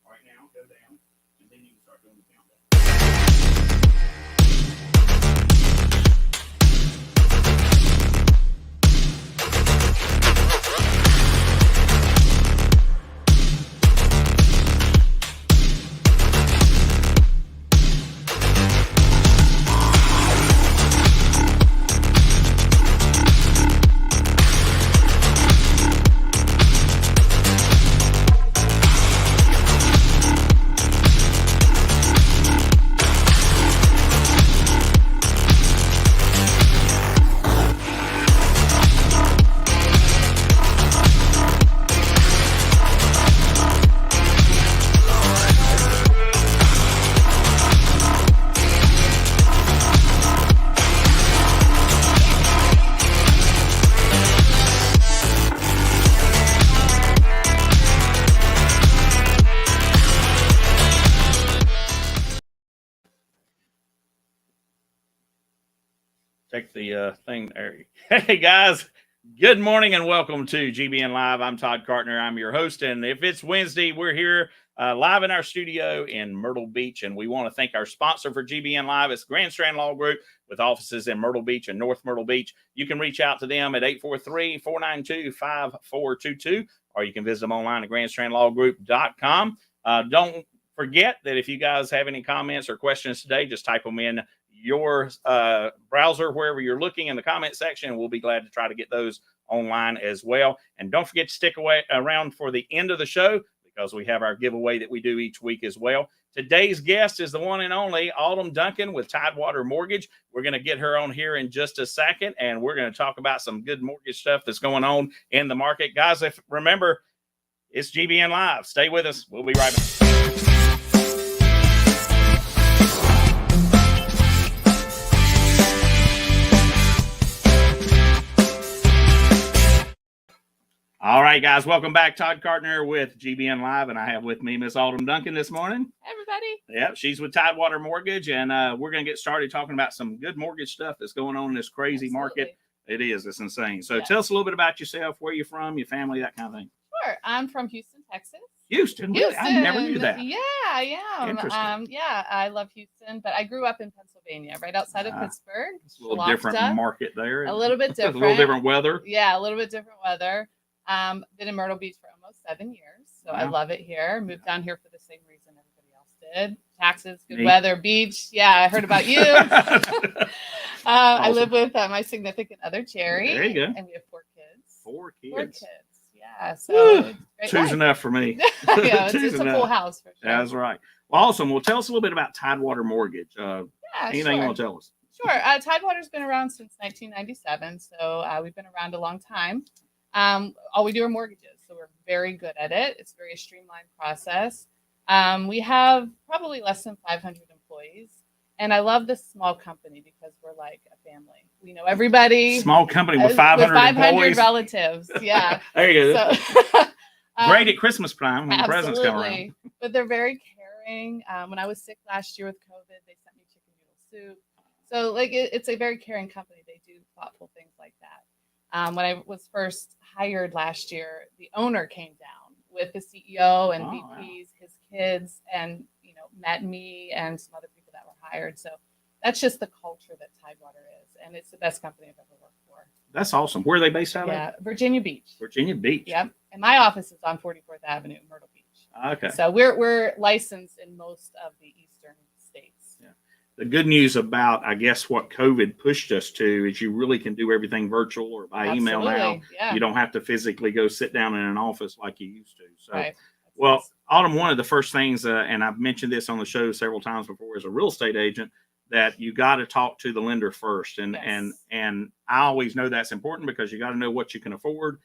Right now, go down, and then you can start doing the countdown. Check the thing there. Hey guys, good morning and welcome to GBN Live. I'm Todd Cartner. I'm your host, and if it's Wednesday, we're here live in our studio in Myrtle Beach, and we want to thank our sponsor for GBN Live. It's Grand Strand Law Group with offices in Myrtle Beach and North Myrtle Beach. You can reach out to them at 843-492-5422, or you can visit them online at grandstrandlawgroup.com. Don't forget that if you guys have any comments or questions today, just type them in your browser wherever you're looking in the comment section. We'll be glad to try to get those online as well. And don't forget to stick around for the end of the show, because we have our giveaway that we do each week as well. Today's guest is the one and only Autumn Duncan with Tidewater Mortgage. We're going to get her on here in just a second, and we're going to talk about some good mortgage stuff that's going on in the market. Guys, remember, it's GBN Live. Stay with us. We'll be right back. All right, guys, welcome back. Todd Cartner with GBN Live, and I have with me Miss Autumn Duncan this morning. Everybody. Yeah, she's with Tidewater Mortgage, and we're going to get started talking about some good mortgage stuff that's going on in this crazy market. It is. It's insane. So tell us a little bit about yourself, where you're from, your family, that kind of thing. Sure. I'm from Houston, Texas. Houston? Really? I never knew that. Yeah, I am. Interesting. Yeah, I love Houston, but I grew up in Pennsylvania, right outside of Pittsburgh. It's a little different market there. A little bit different. A little different weather. Yeah, a little bit different weather. Been in Myrtle Beach for almost 7 years, so I love it here. Moved down here for the same reason everybody else did. Taxes, good weather, beach. Yeah, I heard about you. Awesome. I live with my significant other, Jerry. There you go. And we have 4 kids. 4 kids. 4 kids. Yeah, so two's enough for me. Yeah, it's a full house for sure. That's right. Well, awesome. Well, tell us a little bit about Tidewater Mortgage. Anything you want to tell us? Sure. Tidewater's been around since 1997, so we've been around a long time. All we do are mortgages, so we're very good at it. It's a very streamlined process. We have probably less than 500 employees, and I love this small company because we're like a family. We know everybody. Small company with 500 employees. Relatives. Yeah. There you go. So, great at Christmas time when the presents come around. But they're very caring. When I was sick last year with COVID, they sent me chicken noodle soup. So like it's a very caring company. They do thoughtful things like that. When I was first hired last year, the owner came down with the CEO and VPs, his kids, and met me and some other people that were hired. So that's just the culture that Tidewater is, and it's the best company I've ever worked for. That's awesome. Where are they based out of? Yeah, Virginia Beach. Virginia Beach. Yep. And my office is on 44th Avenue in Myrtle Beach. Okay. So we're licensed in most of the eastern states. Yeah. The good news about, I guess, what COVID pushed us to is you really can do everything virtual or by email now. Yeah. You don't have to physically go sit down in an office like you used to. So, right. Well, Autumn, one of the first things, and I've mentioned this on the show several times before as a real estate agent, that you got to talk to the lender first. And I always know that's important because you got to know what you can afford,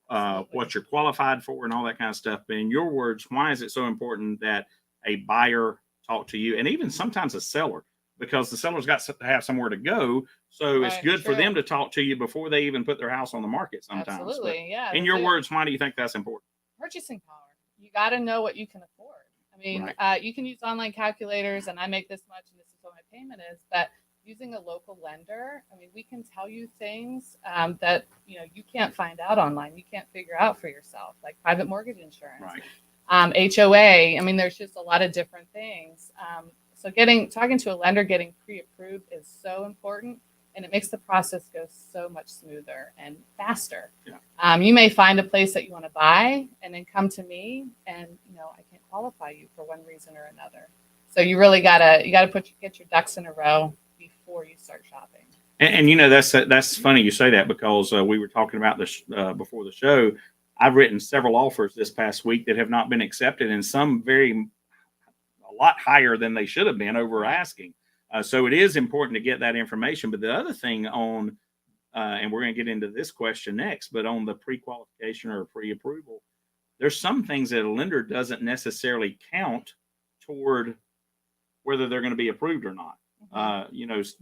what you're qualified for, and all that kind of stuff. But in your words, why is it so important that a buyer talk to you, and even sometimes a seller? Because the seller's got to have somewhere to go. So it's good for them to talk to you before they even put their house on the market sometimes. Absolutely, yeah. In your words, why do you think that's important? Purchasing power. You got to know what you can afford. I mean, you can use online calculators and I make this much and this is what my payment is. But using a local lender, I mean, we can tell you things that, you can't find out online. You can't figure out for yourself, like private mortgage insurance. HOA. I mean, there's just a lot of different things. So talking to a lender, getting pre-approved is so important, and it makes the process go so much smoother and faster. Yeah. You may find a place that you want to buy and then come to me, and I can't qualify you for one reason or another. So you really gotta get your ducks in a row before you start shopping. And that's funny you say that, because we were talking about this before the show. I've written several offers this past week that have not been accepted, and some a lot higher than they should have been over asking. So it is important to get that information. But the other thing on, and we're going to get into this question next, but on the pre-qualification or pre-approval, there's some things that a lender doesn't necessarily count toward whether they're going to be approved or not.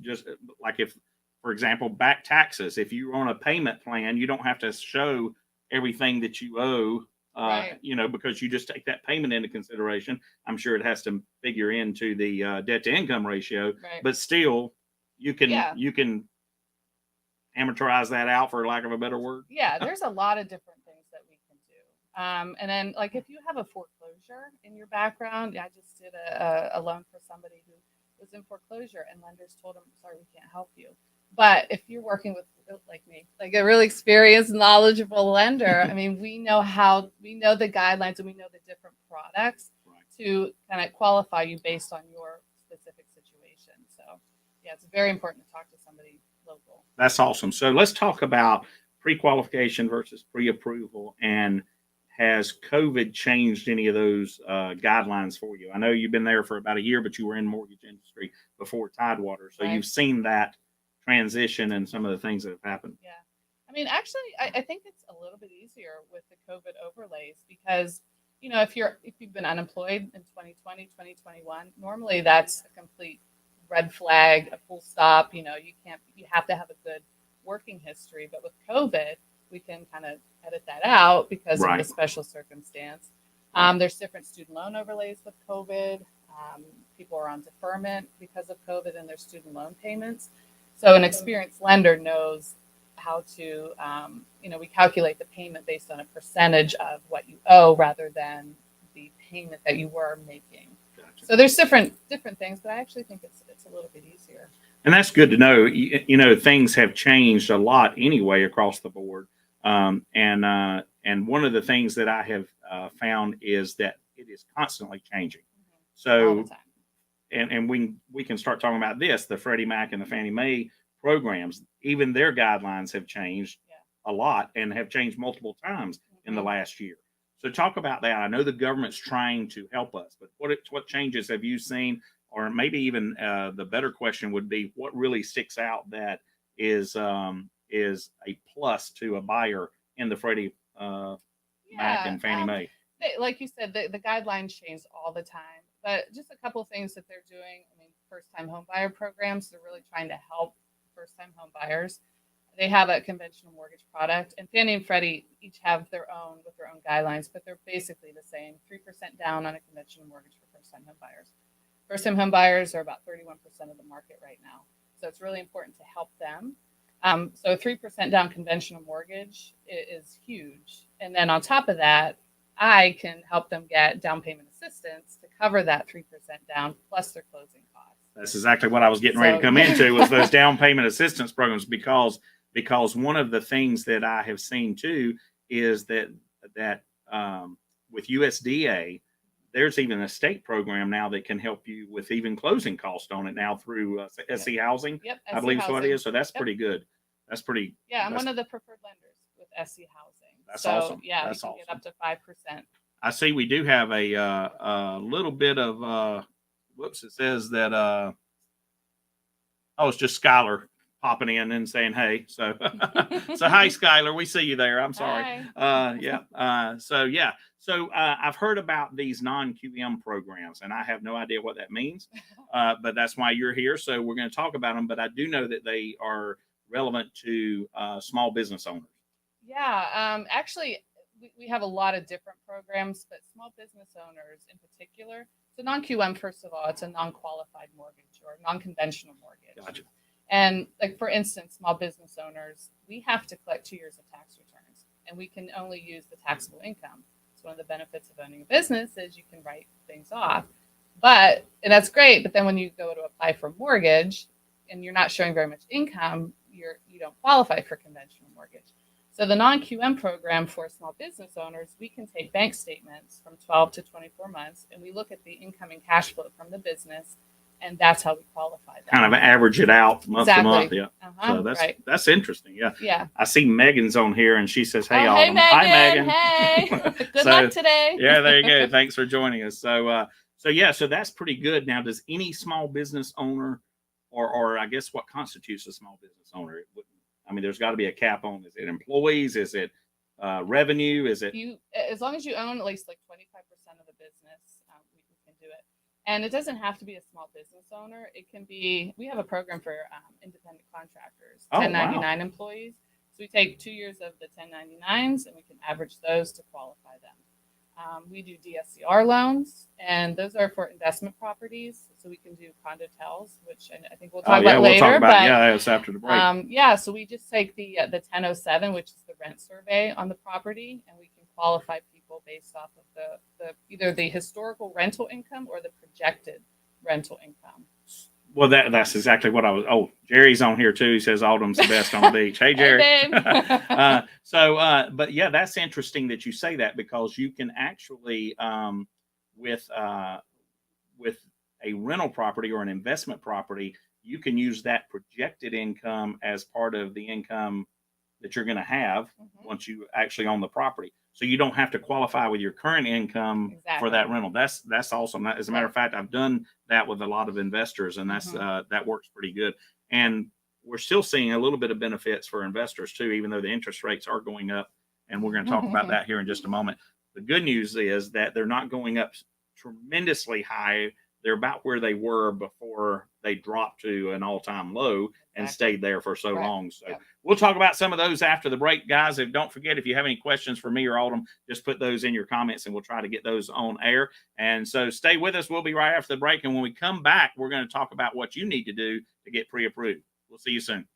Just like if, for example, back taxes, if you're on a payment plan, you don't have to show everything that you owe, Right. because you just take that payment into consideration. I'm sure it has to figure into the debt to income ratio, Right. but still you can Yeah. amortize that out, for lack of a better word. Yeah, there's a lot of different things that we can do. And then, like, if you have a foreclosure in your background, I just did a loan for somebody who was in foreclosure, and lenders told them, sorry, we can't help you. But if you're working with, like me, like a really experienced, knowledgeable lender, I mean, we know the guidelines, and we know the different products to kind of qualify you based on your specific situation. So, yeah, it's very important to talk to somebody local. That's awesome. So let's talk about pre-qualification versus pre-approval, and has COVID changed any of those guidelines for you? I know you've been there for about a year, but you were in mortgage industry before Tidewater, so Right. You've seen that transition and some of the things that have happened. Yeah. I mean, actually, I think it's a little bit easier with the COVID overlays, because, if you've been unemployed in 2020, 2021, normally that's a complete red flag, a full stop. You have to have a good working history. But with COVID, we can kind of edit that out because of the special circumstance. There's different student loan overlays with COVID. People are on deferment because of COVID and their student loan payments. So an experienced lender knows how to, we calculate the payment based on a percentage of what you owe rather than the payment that you were making. Gotcha. So there's different things, but I actually think it's a little bit easier. And that's good to know. Things have changed a lot anyway across the board. And one of the things that I have found is that it is constantly changing. So, all the time. And we can start talking about this, the Freddie Mac and the Fannie Mae programs, even their guidelines have changed a lot and have changed multiple times in the last year. So talk about that. I know the government's trying to help us, but what changes have you seen? Or maybe even the better question would be, what really sticks out that is a plus to a buyer in the Freddie Mac and Fannie Mae? Like you said, the guidelines change all the time. But just a couple of things that they're doing. I mean, first-time home buyer programs, they're really trying to help first-time home buyers. They have a conventional mortgage product, and Fannie and Freddie each have their own guidelines, but they're basically the same. 3% down on a conventional mortgage for first-time home buyers. First-time home buyers are about 31% of the market right now. So it's really important to help them. So 3% down conventional mortgage is huge. And then on top of that, I can help them get down payment assistance to cover that 3% down plus their closing costs. That's exactly what I was getting ready to come into, was those down payment assistance programs, because one of the things that I have seen too is that with USDA, there's even a state program now that can help you with even closing costs on it now through SC Housing. Yep, I believe is what it is. So that's pretty good. That's pretty. Yeah, I'm one of the preferred lenders with SC Housing. That's awesome. Yeah, that's you can awesome. get up to 5%. I see we do have a little bit of whoops. It says that it's just Skylar popping in and saying hey. So so hi Skylar, we see you there. I'm sorry. Hi. So I've heard about these non-QM programs, and I have no idea what that means. But that's why you're here. So we're going to talk about them. But I do know that they are relevant to small business owners. Yeah, actually, we have a lot of different programs, but small business owners in particular. So non-QM, first of all, it's a non-qualified mortgage or non-conventional mortgage. Gotcha. And like, for instance, small business owners, we have to collect 2 years of tax returns, and we can only use the taxable income. One of the benefits of owning a business is you can write things off. And that's great. But then when you go to apply for a mortgage and you're not showing very much income, you don't qualify for conventional mortgage. So the non-QM program for small business owners, we can take bank statements from 12 to 24 months, and we look at the incoming cash flow from the business, and that's how we qualify that. Kind of average it out month to month. Yeah. Uh-huh, So right. that's interesting. Yeah. Yeah. I see Megan's on here and she says, "Hey, Oh, Autumn." hey, Megan. Hi, Megan. Hey. Good luck today. Yeah, there you go. Thanks for joining us. So that's pretty good. Now, does any small business owner, or I guess what constitutes a small business owner? There's got to be a cap on. Is it employees? Is it revenue? Is it as long as you own at least like 25% of the business, we can do it. And it doesn't have to be a small business owner. It can be. We have a program for independent contractors, 1099 employees. So we take 2 years of the 1099s and we can average those to qualify them. We do DSCR loans, and those are for investment properties. So we can do condotels, which I think we'll talk about later. We'll talk about, it's after the break. So we just take the 1007, which is the rent survey on the property, and we can qualify people based off of the either the historical rental income or the projected rental income. Well, that's exactly what I was. Oh, Jerry's on here too. He says Autumn's the best on the beach. Hey, Jerry. Hey, But yeah, that's interesting that you say that, because you can actually, with a rental property or an investment property, you can use that projected income as part of the income that you're going to have once you actually own the property. So you don't have to qualify with your current income for that rental. That's awesome. As a matter of fact, I've done that with a lot of investors, and that's that works pretty good. And we're still seeing a little bit of benefits for investors too, even though the interest rates are going up. And we're going to talk about that here in just a moment. The good news is that they're not going up tremendously high. They're about where they were before they dropped to an all-time low and stayed there for so long. So we'll talk about some of those after the break, guys. Don't forget, if you have any questions for me or Autumn, just put those in your comments and we'll try to get those on air. And so stay with us. We'll be right after the break. And when we come back, we're going to talk about what you need to do to get pre-approved. We'll see you soon.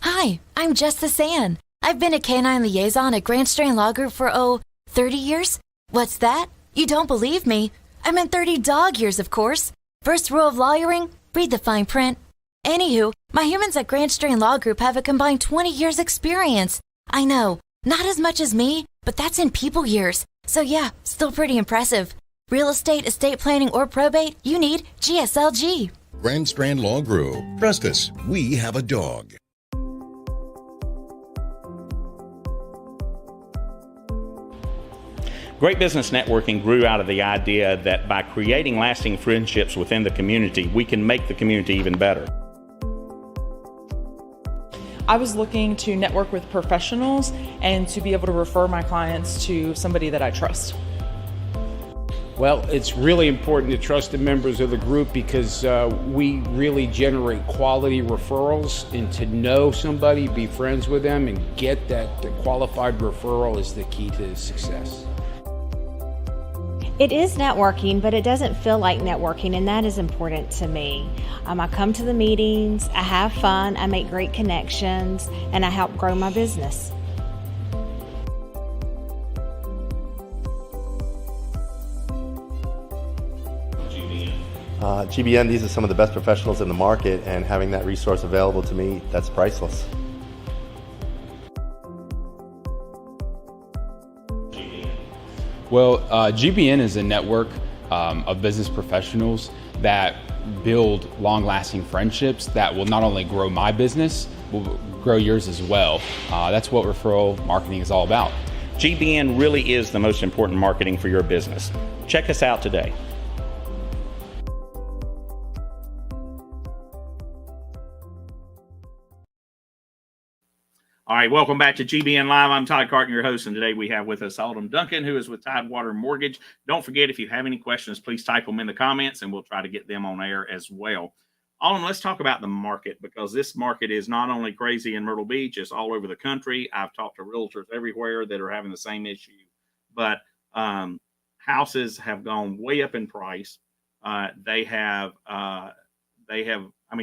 Hi, I'm Justice Ann. I've been a canine liaison at Grand Strand Law Group for, 30 years? What's that? You don't believe me? I meant 30 dog years, of course. First rule of lawyering, read the fine print. Anywho, my humans at Grand Strand Law Group have a combined 20 years experience. I know, not as much as me, but that's in people years. So yeah, still pretty impressive. Real estate, estate planning, or probate, you need GSLG. Grand Strand Law Group. Trust us, we have a dog. Great Business Networking grew out of the idea that by creating lasting friendships within the community, we can make the community even better. I was looking to network with professionals and to be able to refer my clients to somebody that I trust. Well, it's really important to trust the members of the group because we really generate quality referrals, and to know somebody, be friends with them, and get that qualified referral is the key to success. It is networking, but it doesn't feel like networking, and that is important to me. I come to the meetings, I have fun, I make great connections, and I help grow my business. GBN, these are some of the best professionals in the market, and having that resource available to me, that's priceless. Well, GBN is a network of business professionals that build long-lasting friendships that will not only grow my business, will grow yours as well. That's what referral marketing is all about. GBN really is the most important marketing for your business. Check us out today. All right, welcome back to GBN Live. I'm Todd Carton, your host, and today we have with us Autumn Duncan, who is with Tidewater Mortgage. Don't forget, if you have any questions, please type them in the comments, and we'll try to get them on air as well. Autumn, let's talk about the market, because this market is not only crazy in Myrtle Beach, it's all over the country. I've talked to realtors everywhere that are having the same issue. But houses have gone way up in price.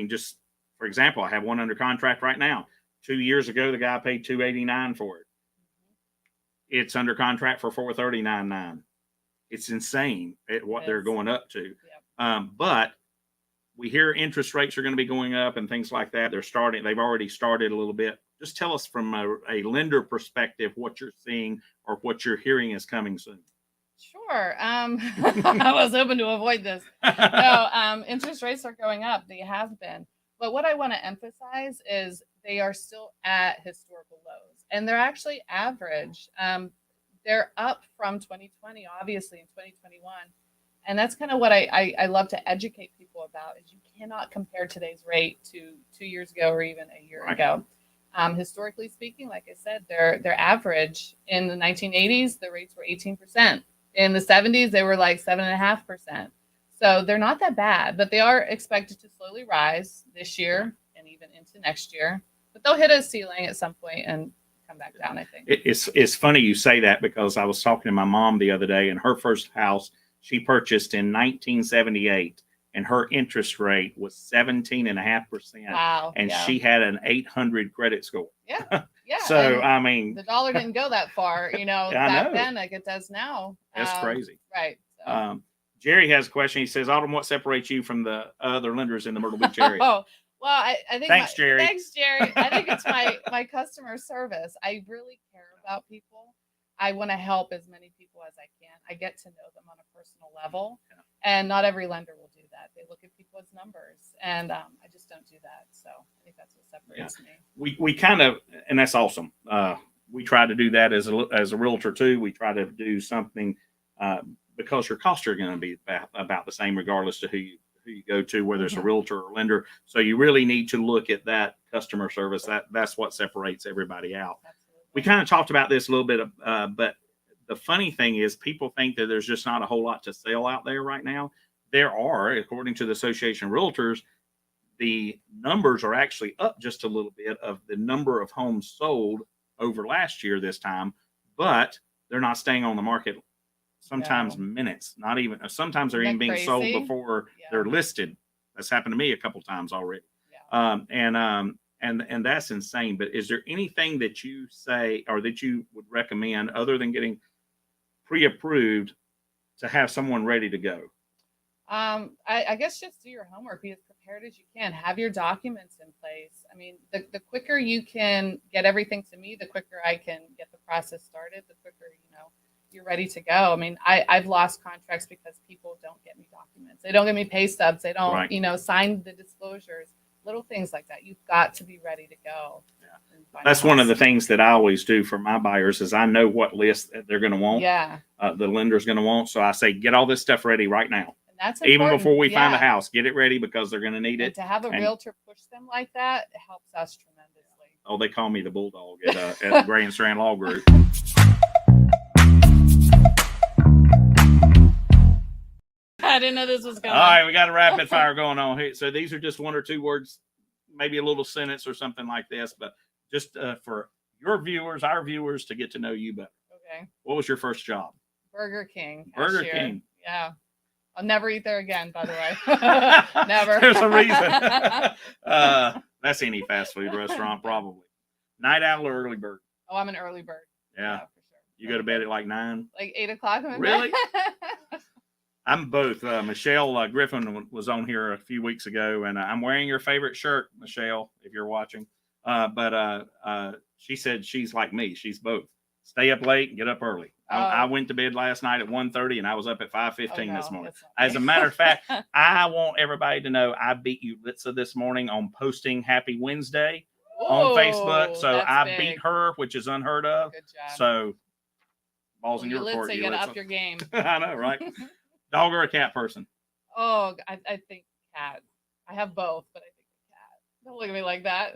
Just for example, I have one under contract right now. 2 years ago, the guy paid $289 for it. It's under contract for 439.9. It's insane at what they're going up to. Yep. But we hear interest rates are going to be going up and things like that. They've already started a little bit. Just tell us from a lender perspective what you're seeing or what you're hearing is coming soon. Sure. I was hoping to avoid this. No, interest rates are going up. They have been. But what I want to emphasize is they are still at historical lows, and they're actually average. They're up from 2020, obviously, in 2021. And that's kind of what I love to educate people about is you cannot compare today's rate to 2 years ago or even a year ago. Historically speaking, like I said, they're average. In the 1980s, the rates were 18%. In the 70s, they were like 7.5%. So they're not that bad, but they are expected to slowly rise this year and even into next year. But they'll hit a ceiling at some point and come back down, I think. It's funny you say that because I was talking to my mom the other day, and her first house she purchased in 1978, and her interest rate was 17.5%. Wow. And she had an 800 credit score. Yeah. Yeah. So, I mean, the dollar didn't go that far, back then like it does now. That's crazy. Right. So. Jerry has a question. He says, Autumn, what separates you from the other lenders in the Myrtle Beach area? Oh, well, I think. Thanks, Jerry. Thanks, Jerry. I think it's my customer service. I really care about people. I want to help as many people as I can. I get to know them on a personal level, and not every lender will do that. They look at people as numbers, and I just don't do that. So I think that's what separates me. We kind of, and that's awesome. We try to do that as a realtor too. We try to do something because your costs are going to be about the same regardless to who you go to, whether it's a realtor or lender. So you really need to look at that customer service. That's what separates everybody out. Absolutely. We kind of talked about this a little bit, but the funny thing is people think that there's just not a whole lot to sell out there right now. There are, according to the Association of Realtors, the numbers are actually up just a little bit of the number of homes sold over last year this time, but they're not staying on the market. Sometimes minutes, not even, sometimes they're even being sold before they're listed. That's happened to me a couple times already. And that's insane. But is there anything that you say or that you would recommend other than getting pre-approved to have someone ready to go? I guess just do your homework, be as prepared as you can, have your documents in place. I mean, the quicker you can get everything to me, the quicker I can get the process started, the quicker, you're ready to go. I mean, I've lost contracts because people don't get me documents. They don't get me pay stubs. They don't, sign the disclosures, little things like that. You've got to be ready to go. Yeah. That's one of the things that I always do for my buyers is I know what list they're going to want. Yeah. The lender's going to want. So I say, get all this stuff ready right now. And that's even before we find a house, get it ready because they're going to need it. And to have a realtor push them like that, it helps us tremendously. Oh, they call me the bulldog at the Grand Strand Law Group. I didn't know this was going. All right, we got a rapid fire going on here. So these are just one or two words, maybe a little sentence or something like this, but just for your viewers, our viewers, to get to know you better. Okay. What was your first job? Burger King. Burger King. Yeah. I'll never eat there again, by the way. Never. There's a reason. That's any fast food restaurant, probably. Night owl or early bird? Oh, I'm an early bird. Yeah, for sure. You go to bed at like 9? Like 8 o'clock? Really? I'm both. Michelle Griffin was on here a few weeks ago, and I'm wearing your favorite shirt, Michelle, if you're watching. But she said she's like me. She's both. Stay up late and get up early. I went to bed last night at 1:30, and I was up at 5:15 this morning. As a matter of fact, I want everybody to know I beat you, Litza, this morning on posting Happy Wednesday on Facebook. So I beat her, which is unheard of. Good job. So balls in your court. You gotta up your game. I know, right? Dog or a cat person? Oh, I think cat. I have both, but I think cat. Don't look at me like that.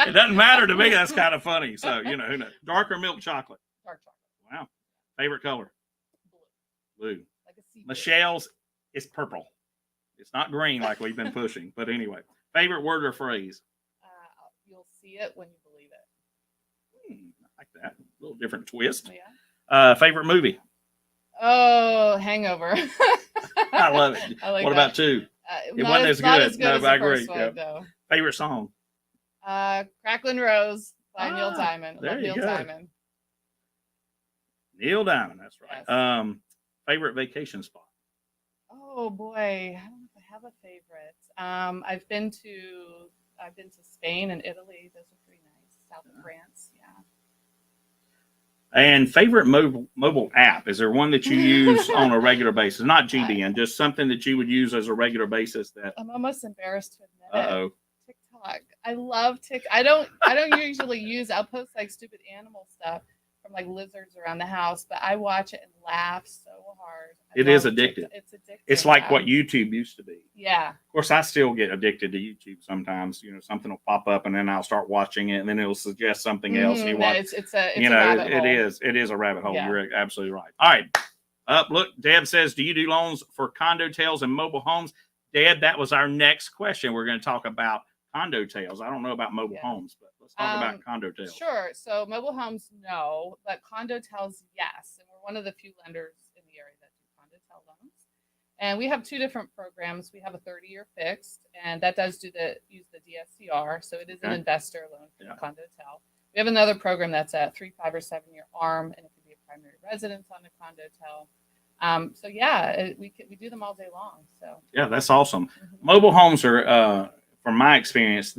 It doesn't matter to me. That's kind of funny. So, who knows? Dark or milk chocolate? Dark chocolate. Wow. Favorite color? Blue. Like a sea. Michelle's is purple. It's not green like we've been pushing. But anyway, favorite word or phrase? You'll see it when you believe it. I like that. A little different twist. Yeah. Favorite movie? Oh, Hangover. I love it. I like what that. about 2? It Not wasn't as good. as I the agree. first one, though. Favorite song? Cracklin' Rose by Neil Diamond. There Love you Neil go. Diamond. Neil Diamond, that's right. Yes. Favorite vacation spot? Oh boy, I don't know if I have a favorite. I've been to Spain and Italy. Those are pretty nice. South of France, yeah. And favorite mobile app? Is there one that you use on a regular basis? Not GBN, just something that you would use as a regular basis. That I'm almost embarrassed to admit uh-oh. it. TikTok. I love TikTok. I don't usually use. I'll post like stupid animal stuff from like lizards around the house, but I watch it and laugh so hard. It is addictive. It's addictive. It's like yeah. what YouTube used to be. Yeah. Of course, I still get addicted to YouTube sometimes. You know, something will pop up and then I'll start watching it and then it'll suggest something else. And you watch, it's a it hole. is a rabbit hole. Yeah. You're absolutely right. All right. Look, Deb says, do you do loans for condo tails and mobile homes? Deb, that was our next question. We're going to talk about condo tails. I don't know about mobile homes, but let's talk about condo tails. Sure. So mobile homes, no, but condo tails, yes. And we're one of the few lenders in the area that do condo tail loans. And we have two different programs. We have a 30-year fixed, and that does use the DSCR. So it is an investor loan for the condo tail. We have another program that's a 3, 5, or 7-year ARM, and it could be a primary residence on the condo tail. So yeah, we do them all day long. So yeah, that's awesome. Mobile homes are, from my experience,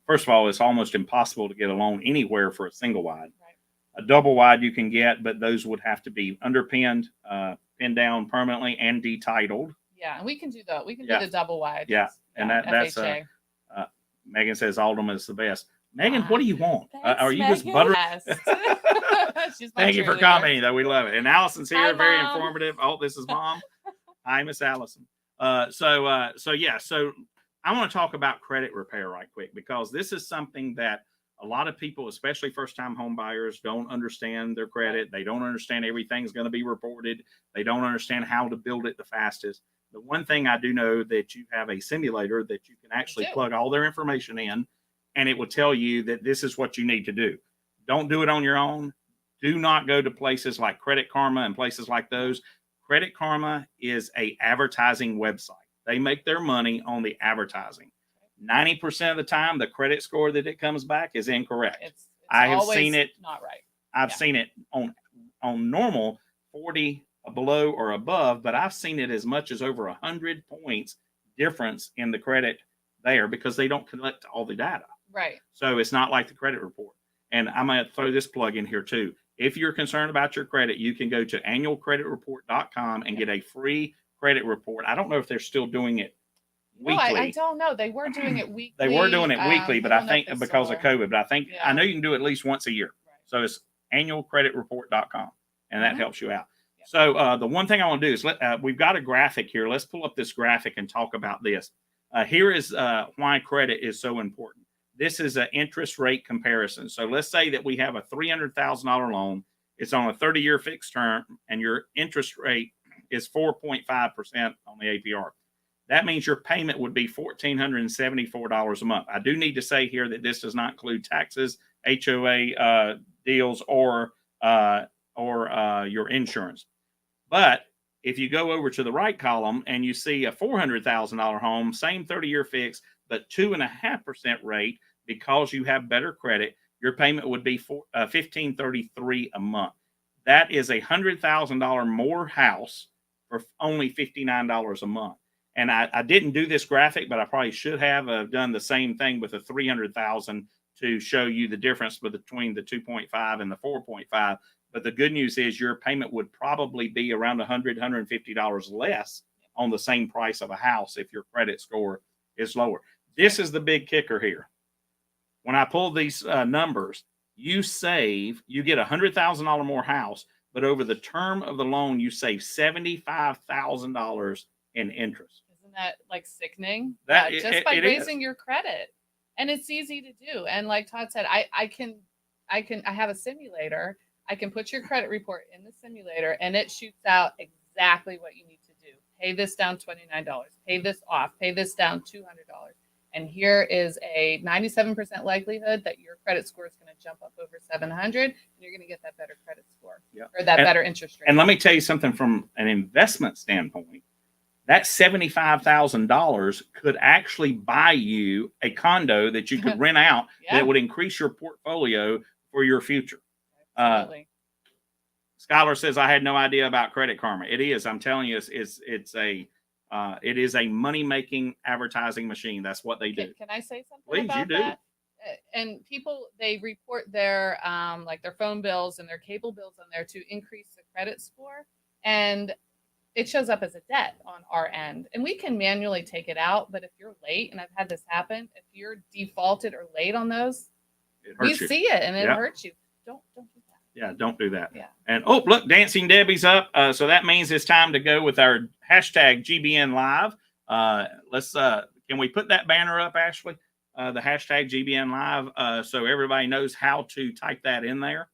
first of all, it's almost impossible to get a loan anywhere for a single wide. Right. A double wide you can get, but those would have to be underpinned, pinned down permanently, and detitled. Yeah, and we can do that. We can do the double wide. Yeah, and that's Megan says Autumn is the best. Megan, what do you want? Are you just butter? Yes. Thank you for commenting, though. We love it. And Allison's here, Hi, very Mom. informative. Oh, this is Mom. Hi, Miss Allison. So I want to talk about credit repair right quick, because this is something that a lot of people, especially first-time home buyers, don't understand their credit. They don't understand everything's going to be reported. They don't understand how to build it the fastest. The one thing I do know that you have a simulator that you can actually plug all their information in, and it will tell you that this is what you need to do. Don't do it on your own. Do not go to places like Credit Karma and places like those. Credit Karma is a advertising website. They make their money on the advertising. 90% of the time, the credit score that it comes back is incorrect. It's I have seen it not right. I've seen it on normal 40 below or above, but I've seen it as much as over 100 points difference in the credit there, because they don't collect all the data. Right. So it's not like the credit report. And I'm going to throw this plug in here too. If you're concerned about your credit, you can go to annualcreditreport.com and get a free credit report. I don't know if they're still doing it weekly. No, I don't know. They were doing it weekly. They were doing it weekly, but I think because of COVID, but I think, Yeah. I know you can do it at least once a year. Right. So it's annualcreditreport.com, and that helps you out. Yeah. So the one thing I want to do is we've got a graphic here. Let's pull up this graphic and talk about this. Here is why credit is so important. This is an interest rate comparison. So let's say that we have a $300,000 loan. It's on a 30-year fixed term, and your interest rate is 4.5% on the APR. That means your payment would be $1,474 a month. I do need to say here that this does not include taxes, HOA deals, or your insurance. But if you go over to the right column and you see a $400,000 home, same 30-year fix, but 2.5% rate, because you have better credit, your payment would be $1,533 a month. That is a $100,000 more house for only $59 a month. And I didn't do this graphic, but I probably should have done the same thing with the $300,000 to show you the difference between the 2.5 and the 4.5. But the good news is your payment would probably be around $100, $150 less on the same price of a house if your credit score is lower. This is the big kicker here. When I pull these numbers, you get $100,000 more house, but over the term of the loan, you save $75,000 in interest. Isn't that like sickening? That just by raising your credit, and it's easy to do. And like Todd said, I have a simulator. I can put your credit report in the simulator, and it shoots out exactly what you need to do. Pay this down $29. Pay this off. Pay this down $200. And here is a 97% likelihood that your credit score is going to jump up over 700, and you're going to get that better credit score or that better interest rate. And let me tell you something from an investment standpoint. That $75,000 could actually buy you a condo that you could rent out that would increase your portfolio for your future. Absolutely. Skylar says, I had no idea about Credit Karma. It is. I'm telling you, it is a money-making advertising machine. That's what they do. Can I say something Please, about you do. that? And people, they report their like their phone bills and their cable bills on there to increase the credit score, and it shows up as a debt on our end, and we can manually take it out. But if you're late, and I've had this happen, if you're defaulted or late on those, we see it and it hurts you. Don't do that. Yeah, don't do that. Yeah. And oh, look, Dancing Debbie's up. So that means it's time to go with our hashtag GBN Live. Let's can we put that banner up, Ashley? The hashtag GBN Live, so everybody knows how to type that in there.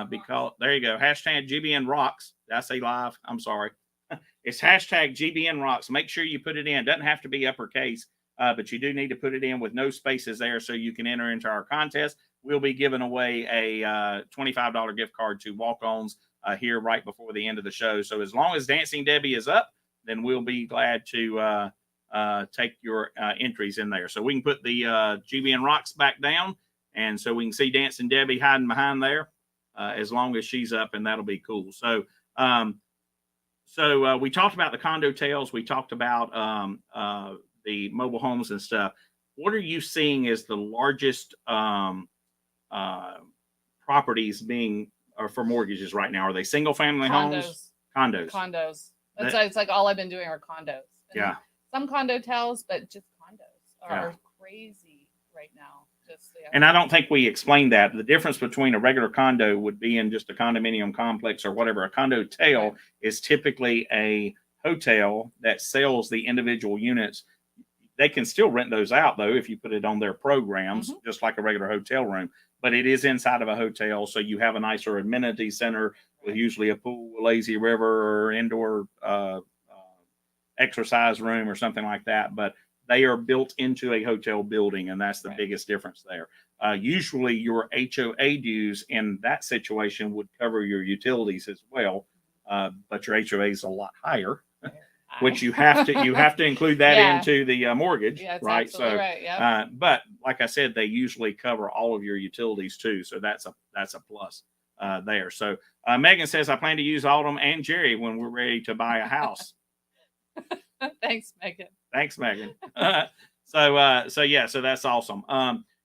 Because there you go, hashtag GBN Rocks. Did I say live? I'm sorry. It's hashtag GBN Rocks. Make sure you put it in. Doesn't have to be uppercase, but you do need to put it in with no spaces there so you can enter into our contest. We'll be giving away a $25 gift card to Walk-Ons here right before the end of the show. So as long as Dancing Debbie is up, then we'll be glad to take your entries in there. So we can put the GBN Rocks back down, and so we can see Dancing Debbie hiding behind there as long as she's up, and that'll be cool. So we talked about the condo tales. We talked about the mobile homes and stuff. What are you seeing as the largest properties being for mortgages right now? Are they single family homes? Condos. It's like all I've been doing are condos. And yeah. Some condo tels, but just condos are crazy right now. And I don't think we explained that. The difference between a regular condo would be in just a condominium complex or whatever. A condo tel is typically a hotel that sells the individual units. They can still rent those out, though, if you put it on their programs, just like a regular hotel room. But it is inside of a hotel, so you have a nicer amenity center with usually a pool, a lazy river, or indoor exercise room or something like that. But they are built into a hotel building, and that's the biggest difference there. Usually your HOA dues in that situation would cover your utilities as well, but your HOA is a lot higher, which you have to include that into the mortgage, right? So, but like I said, they usually cover all of your utilities too, so that's a plus there. So Megan says, I plan to use Autumn and Jerry when we're ready to buy a house. Thanks, Megan. Thanks, Megan. So that's awesome.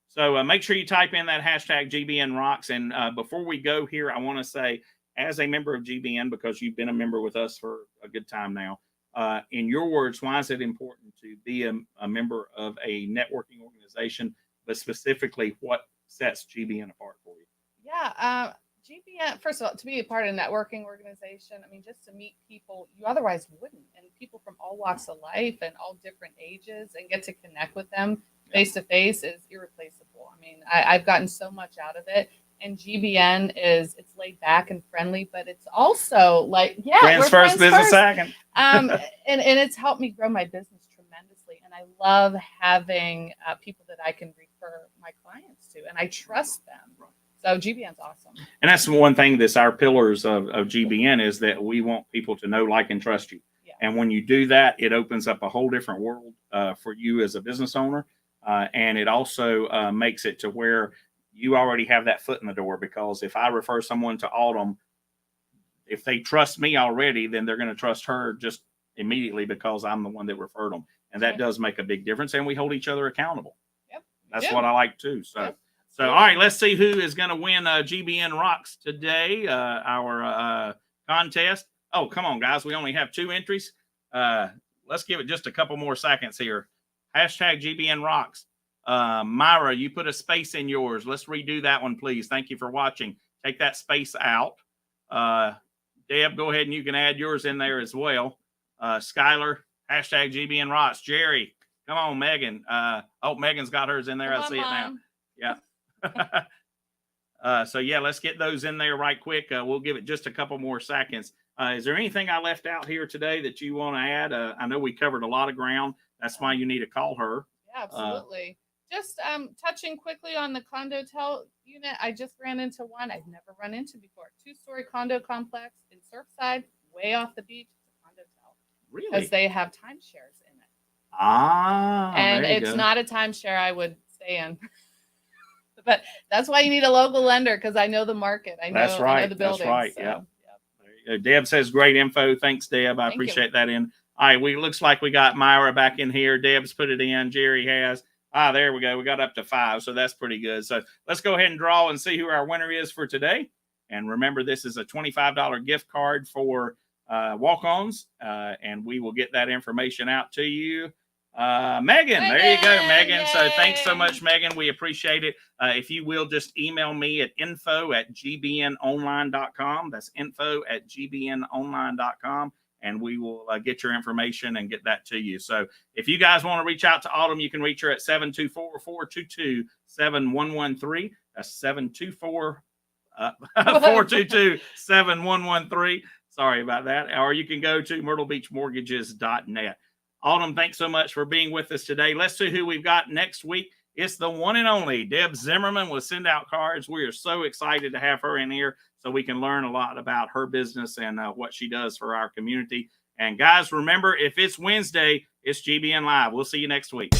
So make sure you type in that hashtag GBN Rocks. And before we go here, I want to say, as a member of GBN, because you've been a member with us for a good time now, in your words, why is it important to be a member of a networking organization, but specifically what sets GBN apart for you? Yeah. GBN, first of all, to be a part of a networking organization, I mean, just to meet people you otherwise wouldn't, and people from all walks of life and all different ages, and get to connect with them face to face is irreplaceable. I mean, I've gotten so much out of it. And GBN it's laid back and friendly, but it's also like, friends first, business second. And it's helped me grow my business tremendously. And I love having people that I can refer my clients to, and I trust them. So GBN's awesome. And that's one thing that's our pillars of GBN is that we want people to know, like, and trust you. Yeah. And when you do that, it opens up a whole different world for you as a business owner. And it also makes it to where you already have that foot in the door, because if I refer someone to Autumn, if they trust me already, then they're going to trust her just immediately because I'm the one that referred them. And that does make a big difference. And we hold each other accountable. Yep. That's what I like too. So. Yep. So, all right, let's see who is going to win GBN Rocks today, our contest. Oh, come on, guys. We only have 2 entries. Let's give it just a couple more seconds here. Hashtag GBN Rocks. Myra, you put a space in yours. Let's redo that one, please. Thank you for watching. Take that space out. Deb, go ahead and you can add yours in there as well. Skylar, hashtag GBN Rocks. Jerry, come on, Megan. Megan's got hers in there. I see it now. Yeah. So let's get those in there right quick. We'll give it just a couple more seconds. Is there anything I left out here today that you want to add? I know we covered a lot of ground. That's why you need to call her. Yeah, absolutely. Just touching quickly on the condo tel unit. I just ran into one I've never run into before. 2-story condo complex in Surfside, way off the beach. It's a condo tel. Really? Because they have timeshares in it. And it's not a timeshare I would stay in. But that's why you need a local lender, because I know the market. I know the building. That's right. So, yeah. Deb says great info. Thanks, Deb. I Thank you. appreciate that. In all right, looks like we got Myra back in here. Deb's put it in. Jerry has. There we go. We got up to 5, so that's pretty good. So let's go ahead and draw and see who our winner is for today. And remember, this is a $25 gift card for walk-ons, and we will get that information out to you. Megan, there you go, Megan. Yay. So thanks so much, Megan. We appreciate it. If you will just email me at info@gbnonline.com. That's info@gbnonline.com. And we will get your information and get that to you. So if you guys want to reach out to Autumn, you can reach her at 724-422-7113. That's 724-422-7113. Sorry about that. Or you can go to myrtlebeachmortgages.net. Autumn, thanks so much for being with us today. Let's see who we've got next week. It's the one and only Deb Zimmerman with Send Out Cards. We are so excited to have her in here so we can learn a lot about her business and what she does for our community. And guys, remember, if it's Wednesday, it's GBN Live. We'll see you next week.